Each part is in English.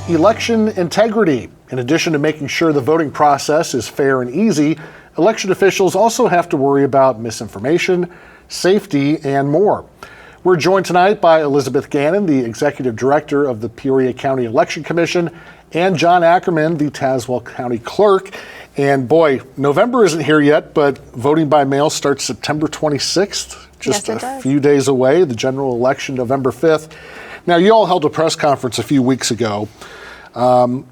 Election integrity. In addition to making sure the voting process is fair and easy, election officials also have to worry about misinformation, safety, and more. We're joined tonight by Elizabeth Gannon, the Executive Director of the Peoria County Election Commission, and John Ackerman, the Tazewell County Clerk. And boy, November isn't here yet, but voting by mail starts September 26th, just a few days away, the general election November 5th. Now, you all held a press conference a few weeks ago,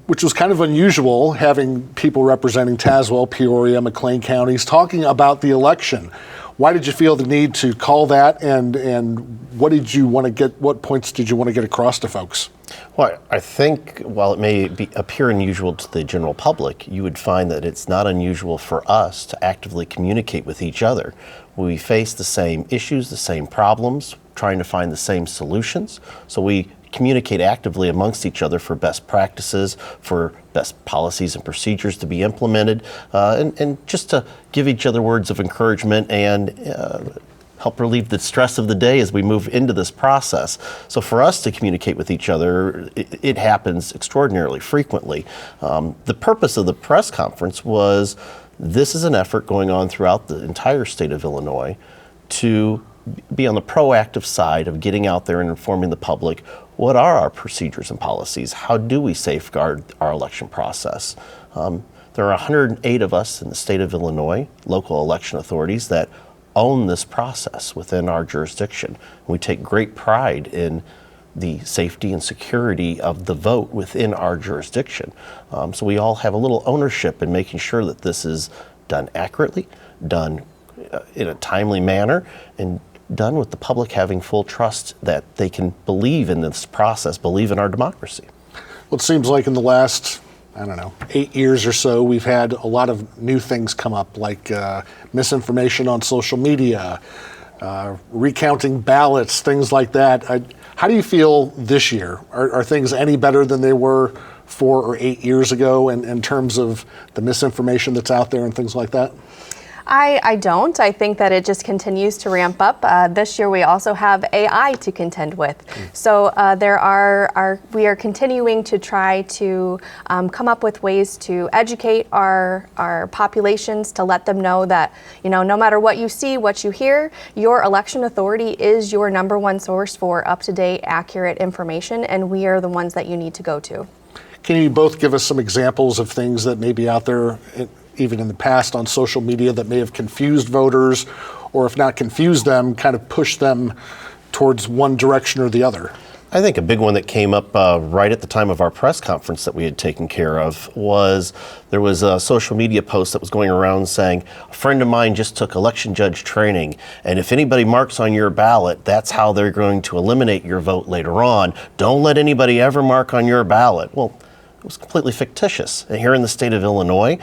which was kind of unusual, having people representing Tazewell, Peoria, McLean counties talking about the election. Why did you feel the need to call that, and what did you want to get? What points did you want to get across to folks? Well, I think while it may appear unusual to the general public, you would find that it's not unusual for us to actively communicate with each other. We face the same issues, the same problems, trying to find the same solutions. So we communicate actively amongst each other for best practices, for best policies and procedures to be implemented, and just to give each other words of encouragement and help relieve the stress of the day as we move into this process. So for us to communicate with each other, it happens extraordinarily frequently. The purpose of the press conference was, this is an effort going on throughout the entire state of Illinois to be on the proactive side of getting out there and informing the public, what are our procedures and policies? How do we safeguard our election process? There are 108 of us in the state of Illinois, local election authorities, that own this process within our jurisdiction. We take great pride in the safety and security of the vote within our jurisdiction. So we all have a little ownership in making sure that this is done accurately, done in a timely manner, and done with the public having full trust that they can believe in this process, believe in our democracy. Well, it seems like in the last, 8 years or so, we've had a lot of new things come up, like misinformation on social media, recounting ballots, things like that. How do you feel this year? Are things any better than they were 4 or 8 years ago in terms of the misinformation that's out there and things like that? I don't. I think that it just continues to ramp up. This year we also have AI to contend with. So we are continuing to try to come up with ways to educate our populations, to let them know that, no matter what you see, what you hear, your election authority is your number one source for up-to-date, accurate information, and we are the ones that you need to go to. Can you both give us some examples of things that may be out there, even in the past on social media, that may have confused voters, or if not confused them, kind of push them towards one direction or the other? I think a big one that came up right at the time of our press conference that we had taken care of was, there was a social media post that was going around saying, a friend of mine just took election judge training, and if anybody marks on your ballot, that's how they're going to eliminate your vote later on. Don't let anybody ever mark on your ballot. Well, it was completely fictitious. And here in the state of Illinois,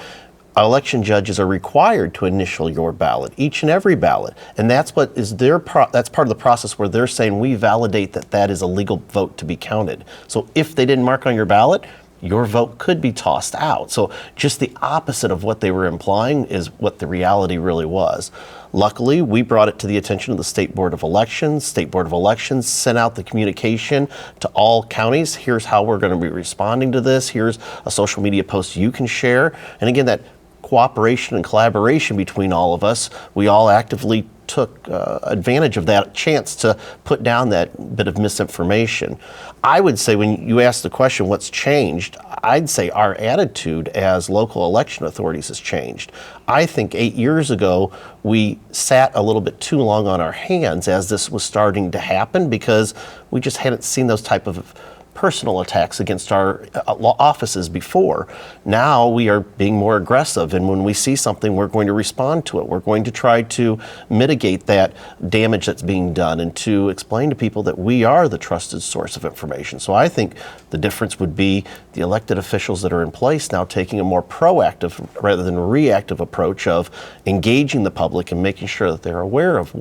election judges are required to initial your ballot, each and every ballot, and that's what is that's part of the process where they're saying we validate that that is a legal vote to be counted. So if they didn't mark on your ballot, your vote could be tossed out. So just the opposite of what they were implying is what the reality really was. Luckily, we brought it to the attention of the State Board of Elections. State Board of Elections sent out the communication to all counties. Here's how we're going to be responding to this. Here's a social media post you can share. And again, that cooperation and collaboration between all of us, we all actively took advantage of that chance to put down that bit of misinformation. I would say, when you ask the question, what's changed, I'd say our attitude as local election authorities has changed. I think 8 years ago, we sat a little bit too long on our hands as this was starting to happen, because we just hadn't seen those type of personal attacks against our offices before. Now we are being more aggressive, and when we see something, we're going to respond to it. We're going to try to mitigate that damage that's being done and to explain to people that we are the trusted source of information. So I think the difference would be the elected officials that are in place now taking a more proactive rather than reactive approach of engaging the public and making sure that they're aware of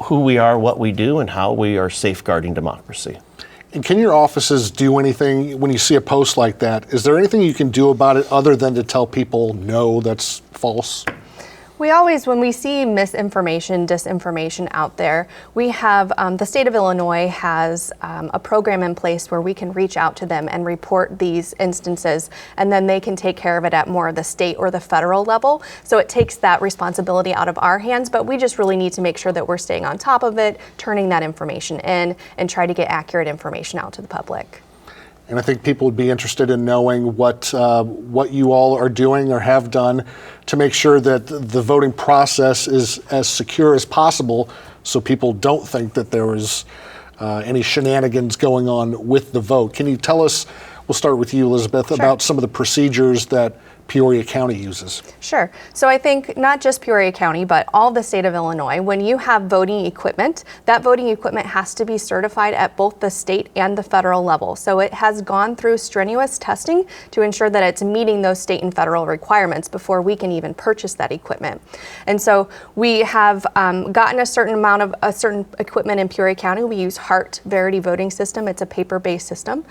who we are, what we do, and how we are safeguarding democracy. And can your offices do anything when you see a post like that? Is there anything you can do about it other than to tell people, no, that's false? We always, when we see misinformation, disinformation out there, we have, the state of Illinois has a program in place where we can reach out to them and report these instances, and then they can take care of it at more of the state or the federal level. So it takes that responsibility out of our hands, but we just really need to make sure that we're staying on top of it, turning that information in, and try to get accurate information out to the public. And I think people would be interested in knowing what you all are doing or have done to make sure that the voting process is as secure as possible, so people don't think that there is any shenanigans going on with the vote. Can you tell us, we'll start with you, Elizabeth, about some of the procedures that Peoria County uses? Sure. So I think not just Peoria County, but all the state of Illinois, when you have voting equipment, that voting equipment has to be certified at both the state and the federal level. So it has gone through strenuous testing to ensure that it's meeting those state and federal requirements before we can even purchase that equipment. And so we have gotten a certain equipment in Peoria County. We use HART Verity voting system. It's a paper-based system,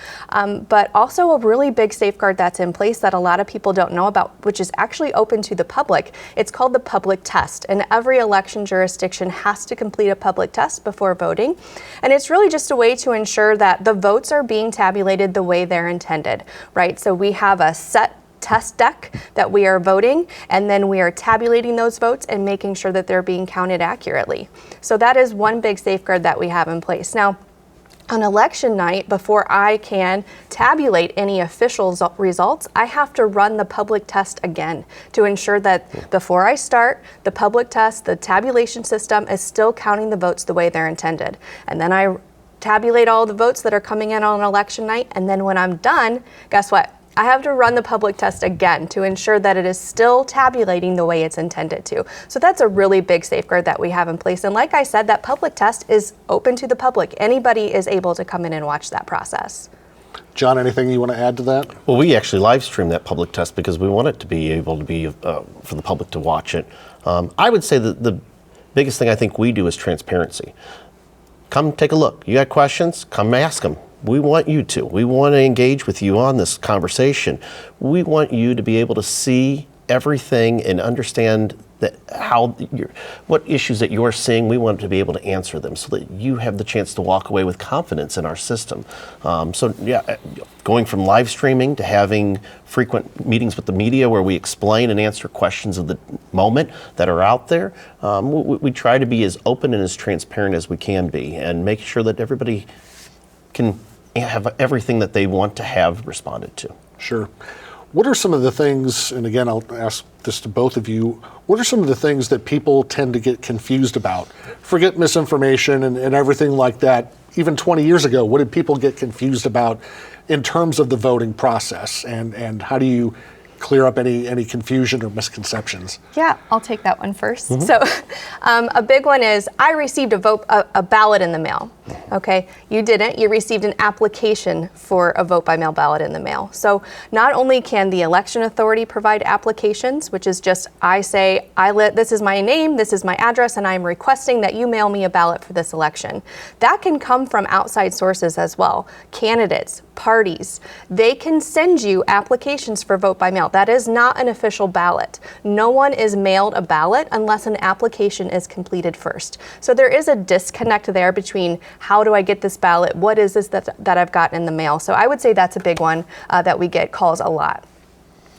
but also a really big safeguard that's in place that a lot of people don't know about, which is actually open to the public. It's called the public test, and every election jurisdiction has to complete a public test before voting. And it's really just a way to ensure that the votes are being tabulated the way they're intended, right? So we have a set test deck that we are voting, and then we are tabulating those votes and making sure that they're being counted accurately. So that is one big safeguard that we have in place. Now, on election night, before I can tabulate any official results, I have to run the public test again to ensure that before I start the public test, the tabulation system is still counting the votes the way they're intended. And then I tabulate all the votes that are coming in on election night, and then when I'm done, guess what? I have to run the public test again to ensure that it is still tabulating the way it's intended to. So that's a really big safeguard that we have in place. And like I said, that public test is open to the public. Anybody is able to come in and watch that process. John, anything you want to add to that? Well, we actually live stream that public test because we want it to be able to be for the public to watch it. I would say that the biggest thing I think we do is transparency. Come take a look. You got questions? Come ask them. We want you to. We want to engage with you on this conversation. We want you to be able to see everything and understand that what issues that you're seeing. We want to be able to answer them so that you have the chance to walk away with confidence in our system. So yeah, going from live streaming to having frequent meetings with the media where we explain and answer questions of the moment that are out there, we try to be as open and as transparent as we can be and make sure that everybody can have everything that they want to have responded to. Sure. What are some of the things, and again, I'll ask this to both of you, what are some of the things that people tend to get confused about? Forget misinformation and everything like that. Even 20 years ago, what did people get confused about in terms of the voting process? And how do you clear up any confusion or misconceptions? Yeah, I'll take that one first. So a big one is I received a ballot in the mail. Okay, you didn't. You received an application for a vote by mail ballot in the mail. So not only can the election authority provide applications, which is just I say, this is my name, this is my address, and I'm requesting that you mail me a ballot for this election. That can come from outside sources as well. Candidates, parties, they can send you applications for vote by mail. That is not an official ballot. No one is mailed a ballot unless an application is completed first. So there is a disconnect there between how do I get this ballot? What is this that I've gotten in the mail? So I would say that's a big one that we get calls a lot.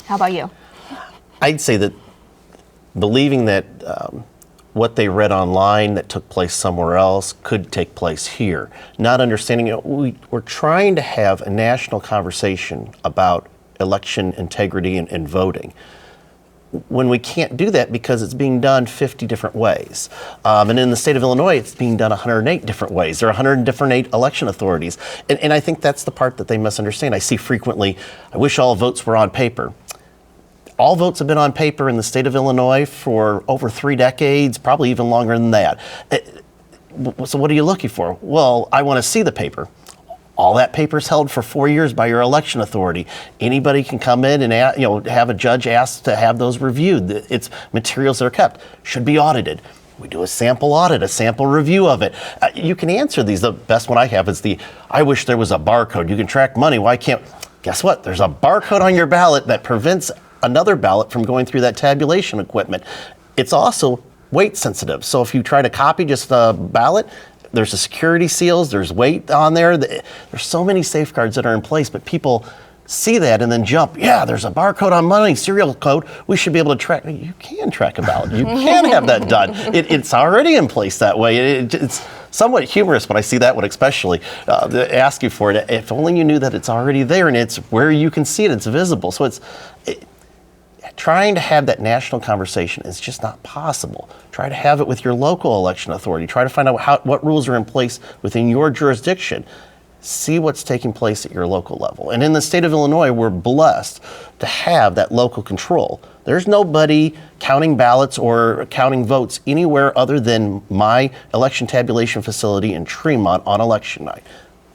How about you? I'd say that believing that what they read online that took place somewhere else could take place here. Not understanding, we're trying to have a national conversation about election integrity and voting. When we can't do that because it's being done 50 different ways. And in the state of Illinois, it's being done 108 different ways. There are 108 election authorities. And I think that's the part that they misunderstand. I see frequently, I wish all votes were on paper. All votes have been on paper in the state of Illinois for over 3 decades, probably even longer than that. So what are you looking for? Well, I want to see the paper. All that paper is held for 4 years by your election authority. Anybody can come in and have a judge ask to have those reviewed. It's materials that are kept, should be audited. We do a sample audit, a sample review of it. You can answer these. The best one I have is I wish there was a barcode. You can track money. Why can't? Guess what? There's a barcode on your ballot that prevents another ballot from going through that tabulation equipment. It's also weight sensitive. So if you try to copy just a ballot, there's a security seals, there's weight on there. There's so many safeguards that are in place, but people see that and then jump, yeah, there's a barcode on money, serial code, we should be able to track. You can track a ballot. You can have that done. It's already in place that way. It's somewhat humorous when I see that one, especially ask you for it. If only you knew that it's already there and it's where you can see it, it's visible. So trying to have that national conversation is just not possible. Try to have it with your local election authority. Try to find out what rules are in place within your jurisdiction. See what's taking place at your local level. And in the state of Illinois, we're blessed to have that local control. There's nobody counting ballots or counting votes anywhere other than my election tabulation facility in Tremont on election night,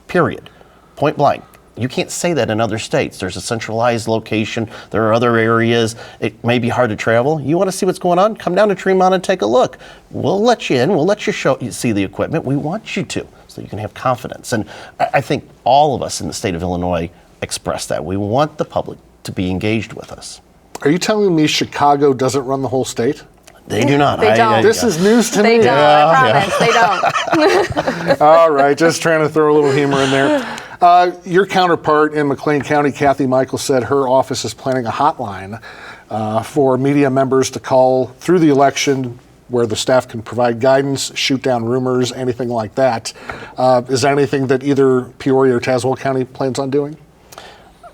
period, point blank. You can't say that in other states. There's a centralized location. There are other areas. It may be hard to travel. You want to see what's going on? Come down to Tremont and take a look. We'll let you in. We'll let you see the equipment. We want you to, so you can have confidence. And I think all of us in the state of Illinois express that. We want the public to be engaged with us. Are you telling me Chicago doesn't run the whole state? They do not. They don't. This is news to They me. don't, I promise, they don't. All right, just trying to throw a little humor in there. Your counterpart in McLean County, Kathy Michael, said her office is planning a hotline for media members to call through the election where the staff can provide guidance, shoot down rumors, anything like that. Is that anything that either Peoria or Tazewell County plans on doing?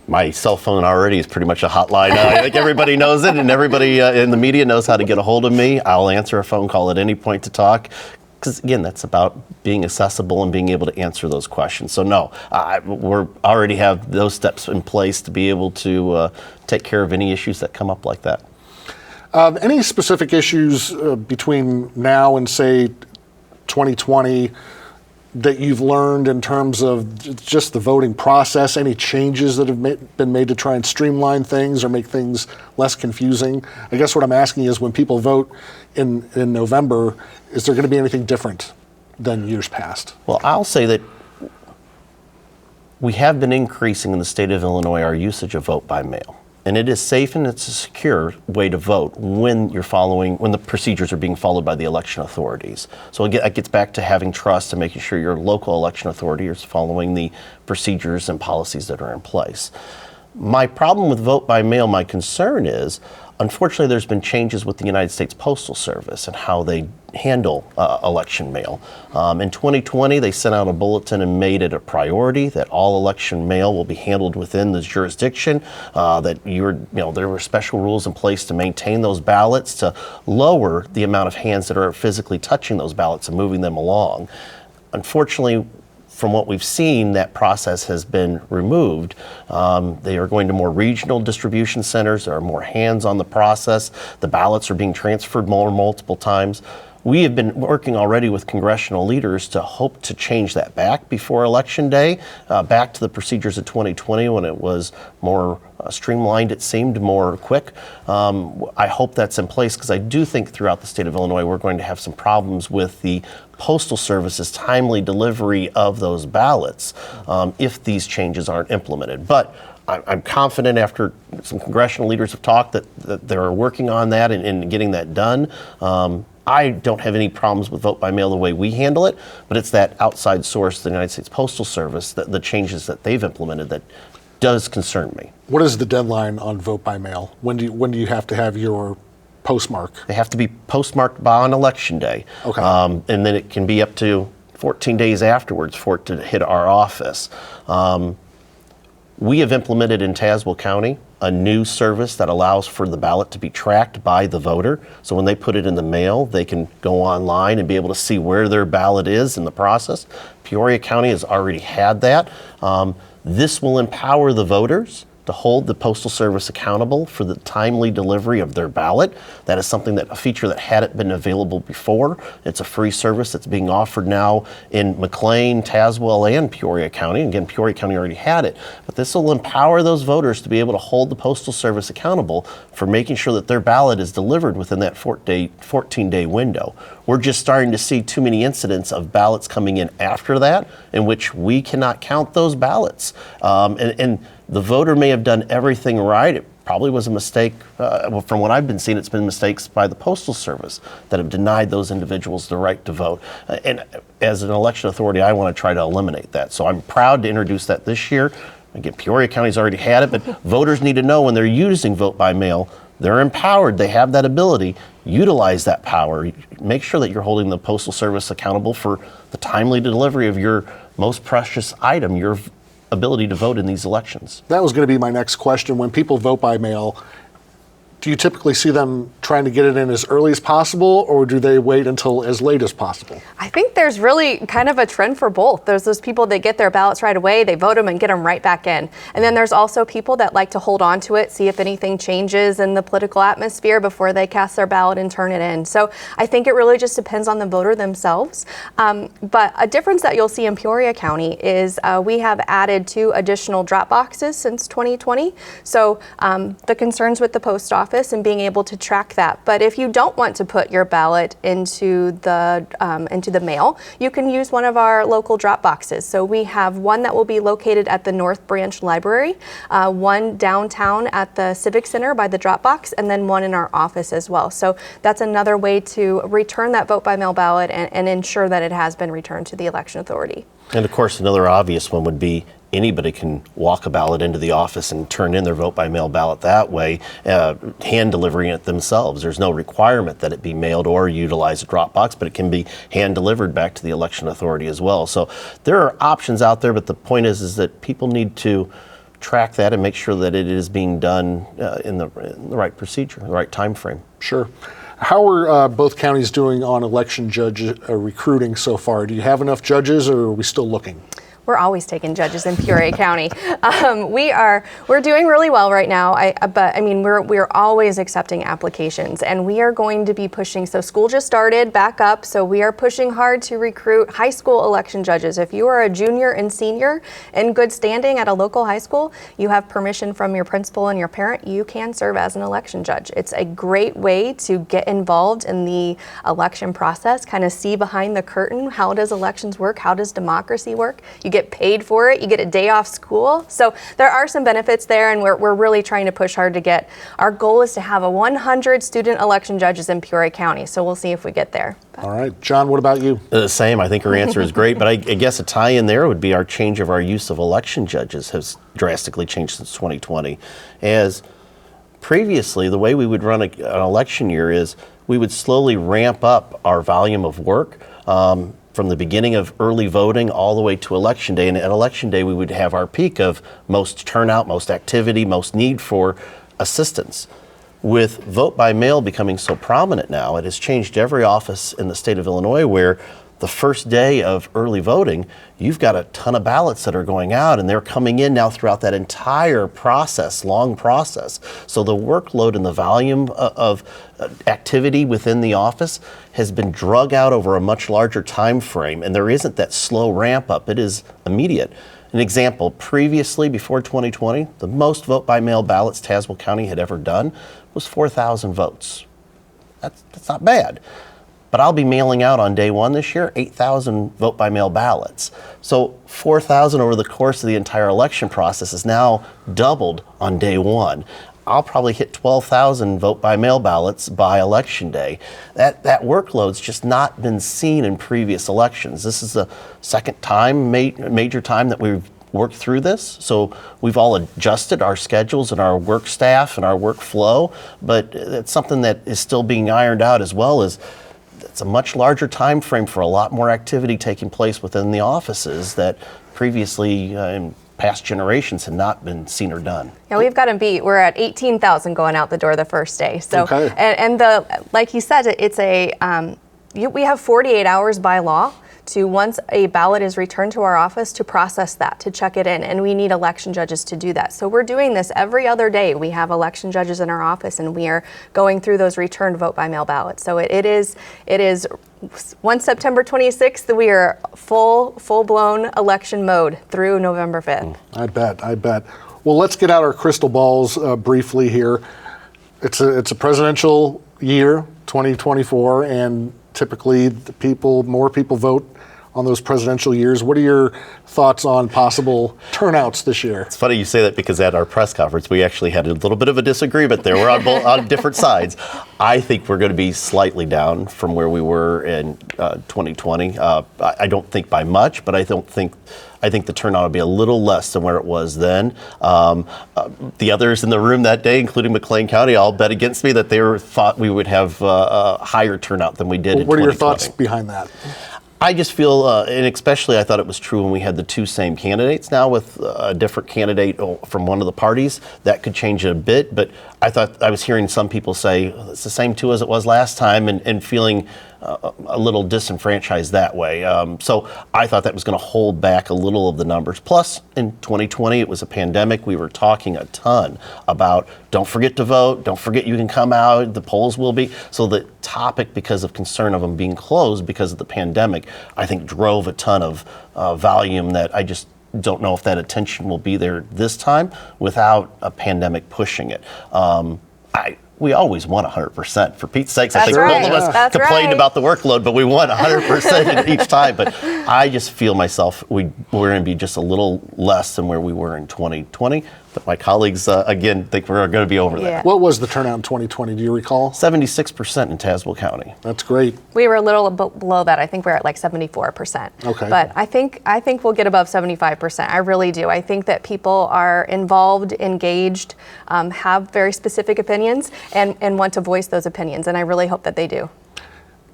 My cell phone already is pretty much a hotline. I think everybody knows it, and everybody in the media knows how to get a hold of me. I'll answer a phone call at any point to talk. Because again, that's about being accessible and being able to answer those questions. So no, we already have those steps in place to be able to take care of any issues that come up like that. Any specific issues between now and say 2020 that you've learned in terms of just the voting process? Any changes that have been made to try and streamline things or make things less confusing? I guess what I'm asking is, when people vote in November, is there going to be anything different than years past? Well, I'll say that we have been increasing in the state of Illinois our usage of vote by mail. And it is safe and it's a secure way to vote when the procedures are being followed by the election authorities. So again, it gets back to having trust and making sure your local election authority is following the procedures and policies that are in place. My problem with vote by mail, my concern is, unfortunately, there's been changes with the United States Postal Service and how they handle election mail. In 2020, they sent out a bulletin and made it a priority that all election mail will be handled within the jurisdiction, that there were special rules in place to maintain those ballots, to lower the amount of hands that are physically touching those ballots and moving them along. Unfortunately, from what we've seen, that process has been removed. They are going to more regional distribution centers. There are more hands on the process. The ballots are being transferred multiple times. We have been working already with congressional leaders to hope to change that back before Election Day, back to the procedures of 2020 when it was more streamlined, it seemed more quick. I hope that's in place, because I do think throughout the state of Illinois we're going to have some problems with the Postal Service's timely delivery of those ballots if these changes aren't implemented. But I'm confident, after some congressional leaders have talked, that they're working on that and getting that done. I don't have any problems with vote by mail the way we handle it, but it's that outside source, the United States Postal Service, the changes that they've implemented that does concern me. What is the deadline on vote by mail? When do you have to have your postmark? They have to be postmarked by on Election Day. Okay. And then it can be up to 14 days afterwards for it to hit our office. We have implemented in Tazewell County a new service that allows for the ballot to be tracked by the voter. So when they put it in the mail, they can go online and be able to see where their ballot is in the process. Peoria County has already had that. This will empower the voters to hold the Postal Service accountable for the timely delivery of their ballot. That is a feature that hadn't been available before. It's a free service that's being offered now in McLean, Tazewell, and Peoria County. Again, Peoria County already had it. But this will empower those voters to be able to hold the Postal Service accountable for making sure that their ballot is delivered within that 14-day window. We're just starting to see too many incidents of ballots coming in after that, in which we cannot count those ballots. And the voter may have done everything right. probably was a mistake. Well, from what I've been seeing, it's been mistakes by the Postal Service that have denied those individuals the right to vote. And as an election authority, I want to try to eliminate that. So I'm proud to introduce that this year. Again, Peoria County's already had it, but voters need to know when they're using vote by mail, they're empowered, they have that ability, utilize that power. Make sure that you're holding the Postal Service accountable for the timely delivery of your most precious item, your ability to vote in these elections. That was going to be my next question. When people vote by mail, do you typically see them trying to get it in as early as possible, or do they wait until as late as possible? I think there's really kind of a trend for both. There's those people that get their ballots right away, they vote them and get them right back in. And then there's also people that like to hold on to it, see if anything changes in the political atmosphere before they cast their ballot and turn it in. So I think it really just depends on the voter themselves. But a difference that you'll see in Peoria County is we have added 2 additional drop boxes since 2020. So the concerns with the post office and being able to track that. But if you don't want to put your ballot into the mail, you can use one of our local drop boxes. So we have one that will be located at the North Branch Library, one downtown at the Civic Center by the drop box, and then one in our office as well. So that's another way to return that vote by mail ballot and ensure that it has been returned to the election authority. And of course, another obvious one would be anybody can walk a ballot into the office and turn in their vote by mail ballot that way, hand delivering it themselves. There's no requirement that it be mailed or utilize a drop box, but it can be hand delivered back to the election authority as well. So there are options out there, but the point is that people need to track that and make sure that it is being done in the right procedure, the right time frame. Sure. How are both counties doing on election judge recruiting so far? Do you have enough judges, or are we still looking? We're always taking judges in Peoria County. We're doing really well right now. We're always accepting applications, and we are going to be pushing. So school just started back up, so we are pushing hard to recruit high school election judges. If you are a junior and senior in good standing at a local high school, you have permission from your principal and your parent, you can serve as an election judge. It's a great way to get involved in the election process, kind of see behind the curtain. How does elections work? How does democracy work? You get paid for it. You get a day off school. So there are some benefits there, and we're really trying to push hard to get. Our goal is to have 100 student election judges in Peoria County. So we'll see if we get there. All right. John, what about you? The same. I think her answer is great, but I guess a tie in there would be our change of our use of election judges has drastically changed since 2020. As previously, the way we would run an election year is we would slowly ramp up our volume of work. From the beginning of early voting all the way to election day. And at election day, we would have our peak of most turnout, most activity, most need for assistance. With vote by mail becoming so prominent now, it has changed every office in the state of Illinois where the first day of early voting, you've got a ton of ballots that are going out, and they're coming in now throughout that entire process, long process. So the workload and the volume of activity within the office has been drug out over a much larger time frame, and there isn't that slow ramp up. It is immediate. An example, previously, before 2020, the most vote by mail ballots Tazewell County had ever done was 4,000 votes. That's not bad. But I'll be mailing out on day one this year 8,000 vote by mail ballots. So 4,000 over the course of the entire election process is now doubled on day one. I'll probably hit 12,000 vote by mail ballots by election day. That workload's just not been seen in previous elections. This is the second time, major time that we've worked through this. So we've all adjusted our schedules and our work staff and our workflow, but it's something that is still being ironed out, as well as it's a much larger time frame for a lot more activity taking place within the offices that previously in past generations had not been seen or done. Yeah, we've got them beat. We're at 18,000 going out the door the first day. So, okay. and like he said, it's we have 48 hours by law to, once a ballot is returned to our office, to process that, to check it in, and we need election judges to do that. So we're doing this every other day. We have election judges in our office, and we are going through those returned vote by mail ballots. So it is once September 26th, we are full-blown election mode through November 5th. I bet. Well, let's get out our crystal balls briefly here. It's a presidential year, 2024, and typically more people vote on those presidential years. What are your thoughts on possible turnouts this year? It's funny you say that because at our press conference, we actually had a little bit of a disagreement there. We're on different sides. I think we're going to be slightly down from where we were in 2020. I don't think by much, but I think the turnout will be a little less than where it was then. The others in the room that day, including McLean County, all bet against me that they thought we would have a higher turnout than we did in 2020. What are your thoughts behind that? I just feel, and especially I thought it was true when we had the two same candidates. Now with a different candidate from one of the parties, that could change it a bit. But I thought I was hearing some people say it's the same two as it was last time, and feeling a little disenfranchised that way. So I thought that was going to hold back a little of the numbers. Plus, in 2020, it was a pandemic. We were talking a ton about don't forget to vote, don't forget you can come out, the polls will be. So the topic, because of concern of them being closed because of the pandemic, I think drove a ton of volume that I just don't know if that attention will be there this time without a pandemic pushing it. We always won 100%. For Pete's sakes, I think right. both of us That's complained right. about the workload, but we won 100% each time. But I just feel myself, we're going to be just a little less than where we were in 2020. But my colleagues, again, think we're going to be over Yeah. that. What was the turnout in 2020? Do you recall? 76% in Tazewell County. That's great. We were a little below that. I think we're at like 74%. Okay. But I think we'll get above 75%. I really do. I think that people are involved, engaged, have very specific opinions, and want to voice those opinions. And I really hope that they do.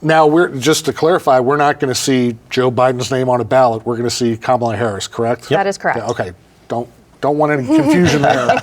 Now, just to clarify, we're not going to see Joe Biden's name on a ballot. We're going to see Kamala Harris, correct? That is correct. Okay. Don't want any confusion there.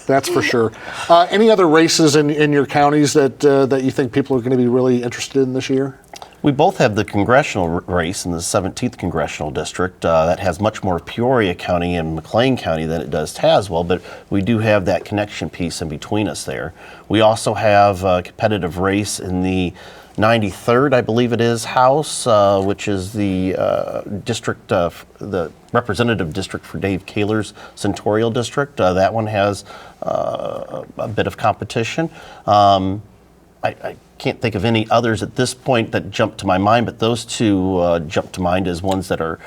That's for sure. Any other races in your counties that you think people are going to be really interested in this year? We both have the congressional race in the 17th congressional district that has much more Peoria County and McLean County than it does Tazewell, but we do have that connection piece in between us there. We also have a competitive race in the 93rd, I believe it is, House, which is the district, the representative district for Dave Kaler's senatorial district. That one has a bit of competition. I can't think of any others at this point that jump to my mind, but those two jump to mind as ones that are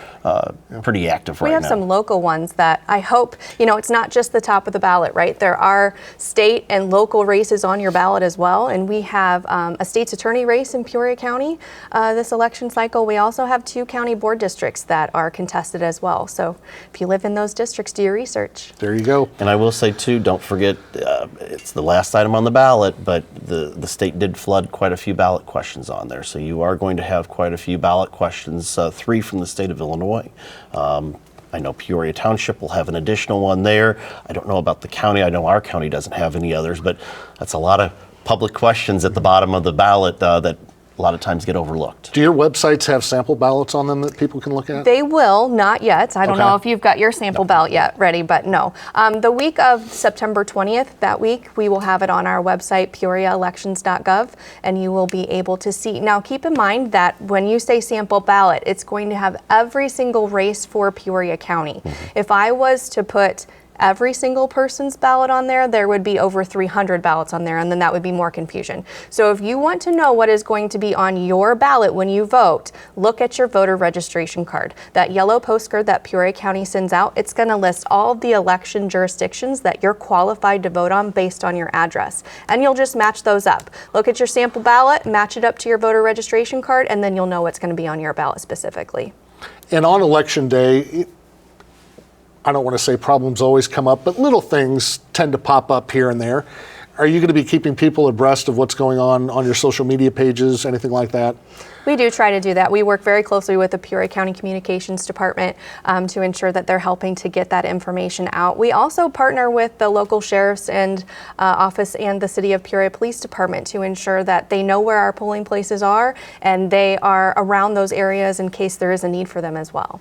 pretty active right now. We have some local ones that I hope, it's not just the top of the ballot, right? There are state and local races on your ballot as well. And we have a state's attorney race in Peoria County this election cycle. We also have 2 county board districts that are contested as well. So if you live in those districts, do your research. There you go. And I will say too, don't forget, it's the last item on the ballot, but the state did flood quite a few ballot questions on there. So you are going to have quite a few ballot questions, 3 from the state of Illinois. I know Peoria Township will have an additional one there. I don't know about the county. I know our county doesn't have any others, but that's a lot of public questions at the bottom of the ballot that a lot of times get overlooked. Do your websites have sample ballots on them that people can look at? They will, not yet. I don't Okay. know if you've got your sample ballot yet ready, but no. The week of September 20th, that week, we will have it on our website, peoriaelections.gov, and you will be able to see. Now, keep in mind that when you say sample ballot, it's going to have every single race for Peoria County. If I was to put every single person's ballot on there, there would be over 300 ballots on there, and then that would be more confusion. So if you want to know what is going to be on your ballot when you vote, look at your voter registration card. That yellow postcard that Peoria County sends out, it's going to list all of the election jurisdictions that you're qualified to vote on based on your address. And you'll just match those up. Look at your sample ballot, match it up to your voter registration card, and then you'll know what's going to be on your ballot specifically. And on election day, I don't want to say problems always come up, but little things tend to pop up here and there. Are you going to be keeping people abreast of what's going on your social media pages, anything like that? We do try to do that. We work very closely with the Peoria County Communications Department to ensure that they're helping to get that information out. We also partner with the local sheriff's and office and the City of Peoria Police Department to ensure that they know where our polling places are and they are around those areas in case there is a need for them as well.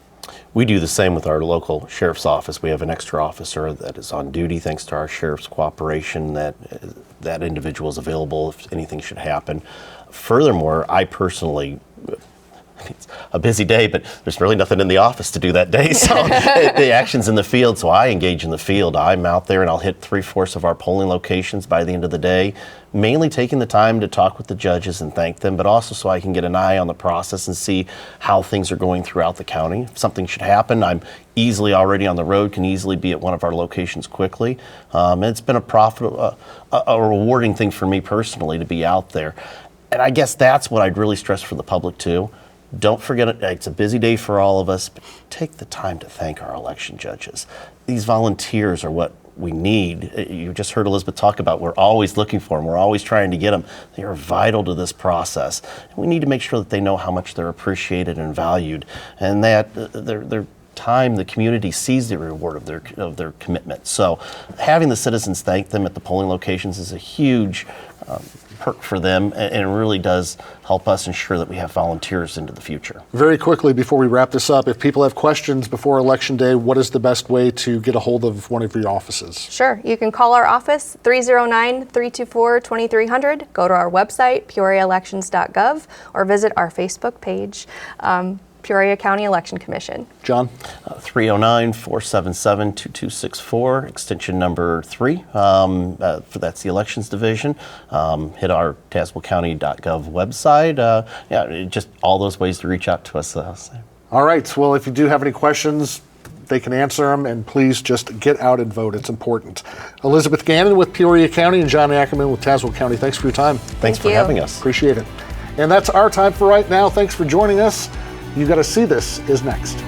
We do the same with our local sheriff's office. We have an extra officer that is on duty thanks to our sheriff's cooperation that individual is available if anything should happen. Furthermore, I personally it's a busy day, but there's really nothing in the office to do that day. So the action's in the field, so I engage in the field. I'm out there and I'll hit 3/4 of our polling locations by the end of the day, mainly taking the time to talk with the judges and thank them, but also so I can get an eye on the process and see how things are going throughout the county. If something should happen, I'm easily already on the road, can easily be at one of our locations quickly. And it's been a rewarding thing for me personally to be out there. And I guess that's what I'd really stress for the public too. Don't forget, it's a busy day for all of us, but take the time to thank our election judges. These volunteers are what we need. You just heard Elizabeth talk about, we're always looking for them. We're always trying to get them. They are vital to this process. And we need to make sure that they know how much they're appreciated and valued, and that their time, the community sees the reward of their commitment. So having the citizens thank them at the polling locations is a huge perk for them, and it really does help us ensure that we have volunteers into the future. Very quickly, before we wrap this up, if people have questions before Election Day, what is the best way to get a hold of one of your offices? Sure. You can call our office, 309-324-2300. Go to our website, peoriaelections.gov, or visit our Facebook page, Peoria County Election Commission. John? 309-477-2264, extension number 3. That's the Elections Division. Hit our TazewellCounty.gov website. Just all those ways to reach out to us. All right. Well, if you do have any questions, they can answer them, and please just get out and vote. It's important. Elizabeth Gannon with Peoria County and John Ackerman with Tazewell County. Thanks for your time. Thanks for you. having us. Appreciate it. And that's our time for right now. Thanks for joining us. You Gotta See This is next.